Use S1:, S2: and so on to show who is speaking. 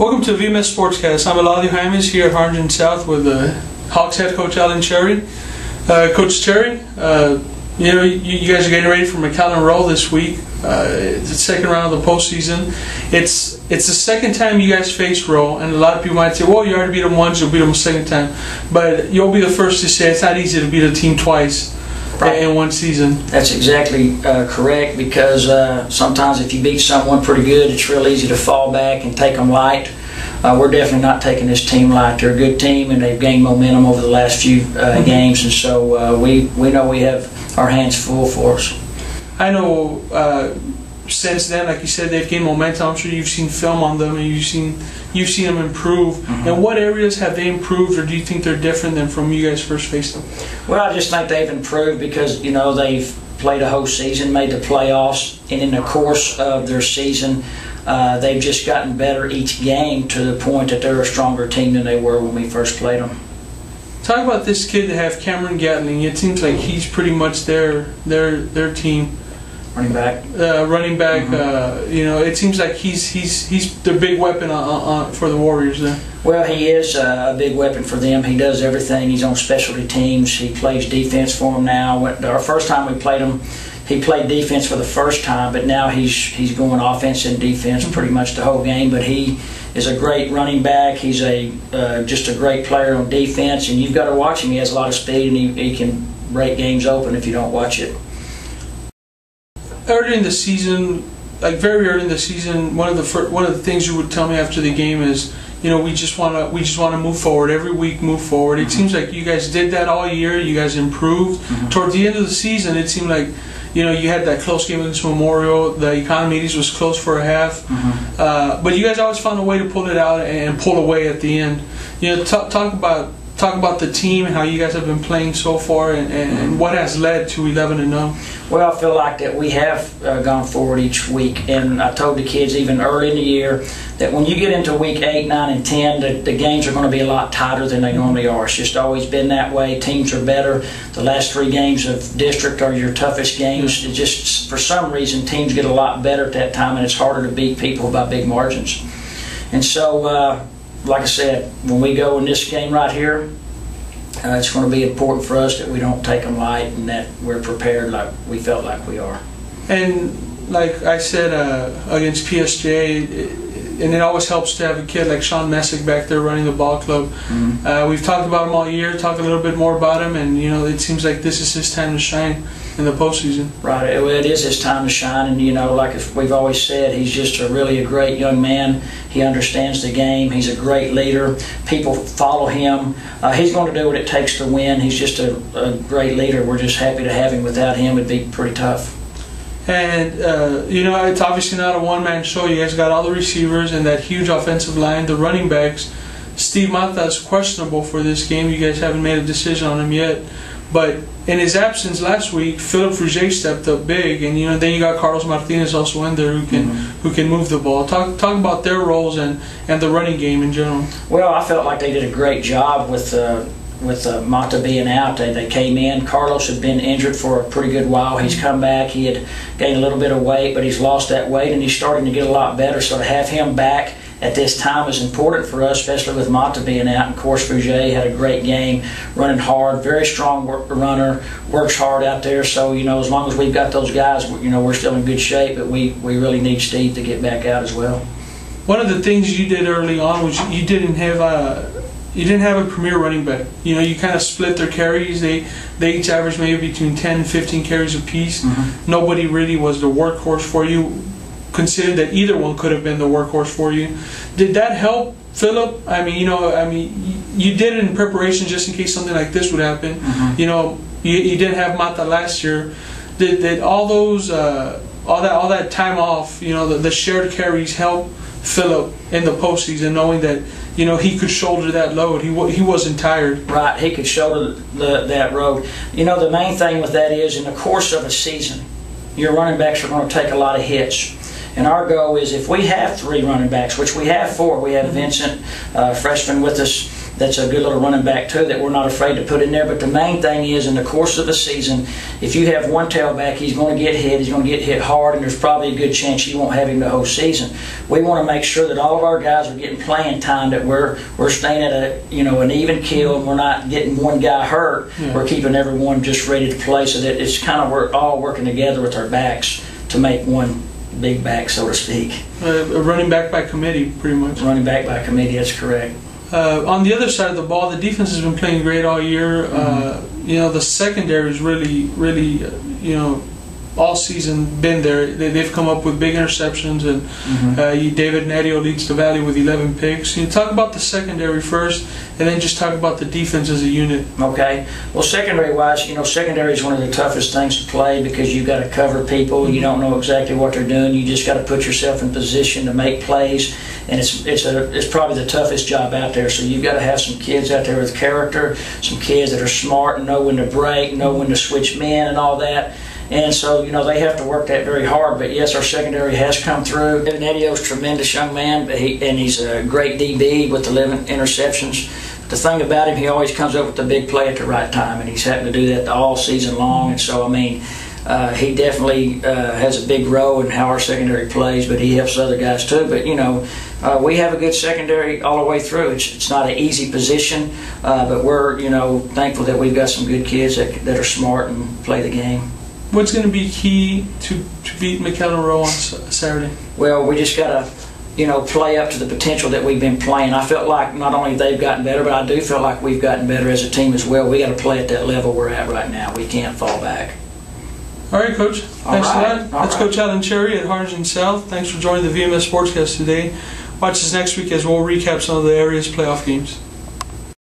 S1: Welcome to the VMS Sportscast. I'm Eladio Jaimez here at Harlingen South with Hawks head coach Alan Cherry. Coach Cherry, you guys are getting ready for McAllen Rowe this week. It's the second round of the postseason. It's the second time you guys face Rowe, and a lot of people might say, well, you already beat them once, you'll beat them a second time. But you'll be the first to say it's not easy to beat a team twice in one season.
S2: That's exactly correct, because sometimes if you beat someone pretty good, it's real easy to fall back and take them light. We're definitely not taking this team light. They're a good team, and they've gained momentum over the last few games, and so we know we have our hands full for us.
S1: I know since then, like you said, they've gained momentum. I'm sure you've seen film on them, and you've seen them improve. Mm-hmm. And what areas have they improved, or do you think they're different than from you guys first faced them?
S2: Well, I just think they've improved because they've played a whole season, made the playoffs, and in the course of their season, they've just gotten better each game to the point that they're a stronger team than they were when we first played them.
S1: Talk about this kid that have Cameron Gatling. It seems like he's pretty much their team.
S2: Running back.
S1: Mm-hmm. It seems like he's the big weapon for the Warriors there.
S2: Well, he is a big weapon for them. He does everything. He's on specialty teams. He plays defense for them now. Our first time we played him, he played defense for the first time, but now he's going offense and defense pretty much the whole game. But he is a great running back. He's just a great player on defense, and you've got to watch him. He has a lot of speed, and he can break games open if you don't watch it.
S1: Early in the season, like very early in the season, one of the things you would tell me after the game is, we just want to move forward every week. Move forward. It seems like you guys did that all year. You guys improved. Toward the end of the season, it seemed like you had that close game against Memorial. The Economides was close for a half, but you guys always found a way to pull it out and pull away at the end. Talk about the team and how you guys have been playing so far, and what has led to 11-0.
S2: Well, I feel like that we have gone forward each week, and I told the kids even early in the year that when you get into week 8, 9, and 10, the games are going to be a lot tighter than they normally are. It's just always been that way. Teams are better. The last 3 games of district are your toughest games. It just, for some reason, teams get a lot better at that time, and it's harder to beat people by big margins. And so, like I said, when we go in this game right here, it's going to be important for us that we don't take them light and that we're prepared like we felt like we are.
S1: And like I said, against PSJ, and it always helps to have a kid like Sean Messick back there running the ball club. We've talked about him all year, talk a little bit more about him, and it seems like this is his time to shine in the postseason. Right,
S2: it is his time to shine, and like we've always said, he's just a great young man. He understands the game. He's a great leader. People follow him. He's going to do what it takes to win. He's just a great leader. We're just happy to have him. Without him, it'd be pretty tough.
S1: And it's obviously not a one-man show. You guys got all the receivers and that huge offensive line, the running backs. Steve Mata is questionable for this game. You guys haven't made a decision on him yet. But in his absence last week, Philip Frugier stepped up big, and then you got Carlos Martinez also in there who can move the ball. Talk about their roles and the running game in general.
S2: Well, I felt like they did a great job with Mata being out. They came in. Carlos had been injured for a pretty good while. He's come back. He had gained a little bit of weight, but he's lost that weight, and he's starting to get a lot better. So to have him back at this time is important for us, especially with Mata being out. And of course, Frugier had a great game, running hard, very strong runner, works hard out there. So as long as we've got those guys, we're still in good shape. But we really need Steve to get back out as well.
S1: One of the things you did early on was you didn't have a premier running back. You kind of split their carries. They each averaged maybe between 10 and 15 carries apiece. Nobody really was the workhorse for you, considering that either one could have been the workhorse for you. Did that help Philip? You did it in preparation just in case something like this would happen. You didn't have Mata last year. Did all those all that time off, the shared carries help Philip in the postseason, knowing that he could shoulder that load. He wasn't tired.
S2: Right, he could shoulder that load. The main thing with that is, in the course of a season, your running backs are going to take a lot of hits. And our goal is, if we have 3 running backs, which we have 4, we have Vincent, freshman with us that's a good little running back too that we're not afraid to put in there. But the main thing is, in the course of the season, if you have one tailback, he's going to get hit. He's going to get hit hard, and there's probably a good chance you won't have him the whole season. We want to make sure that all of our guys are getting playing time, that we're staying at an even keel, and we're not getting one guy hurt. Yeah. We're keeping everyone just ready to play, so that it's kind of we're all working together with our backs to make one big back, so to speak.
S1: A running back by committee, pretty much.
S2: Running back by committee, that's correct.
S1: On the other side of the ball, the defense has been playing great all year. The secondary is really, all season been there. They've come up with big interceptions, and David Eladio leads the Valley with 11 picks. You talk about the secondary first, and then just talk about the defense as a unit.
S2: Okay. Well, secondary-wise, secondary is one of the toughest things to play because you've got to cover people. You don't know exactly what they're doing. You just got to put yourself in position to make plays, and it's probably the toughest job out there. So you've got to have some kids out there with character, some kids that are smart and know when to break, know when to switch men, and all that. And so, they have to work that very hard. But yes, our secondary has come through. Eladio's a tremendous young man, and he's a great DB with 11 interceptions. The thing about him, he always comes up with the big play at the right time, and he's happened to do that all season long. And so, he definitely has a big role in how our secondary plays, but he helps other guys too. But, we have a good secondary all the way through. It's not an easy position, but we're, thankful that we've got some good kids that are smart and play the game.
S1: What's going to be key to beat McAllen Rowe on Saturday?
S2: Well, we just got to, play up to the potential that we've been playing. I felt like not only they've gotten better, but I do feel like we've gotten better as a team as well. We got to play at that level we're at right now. We can't fall back.
S1: All right, Coach. Thanks a lot. That's Coach Alan Cherry at Harlingen South. Thanks for joining the VMS Sportscast today. Watch us next week as we'll recap some of the area's playoff games.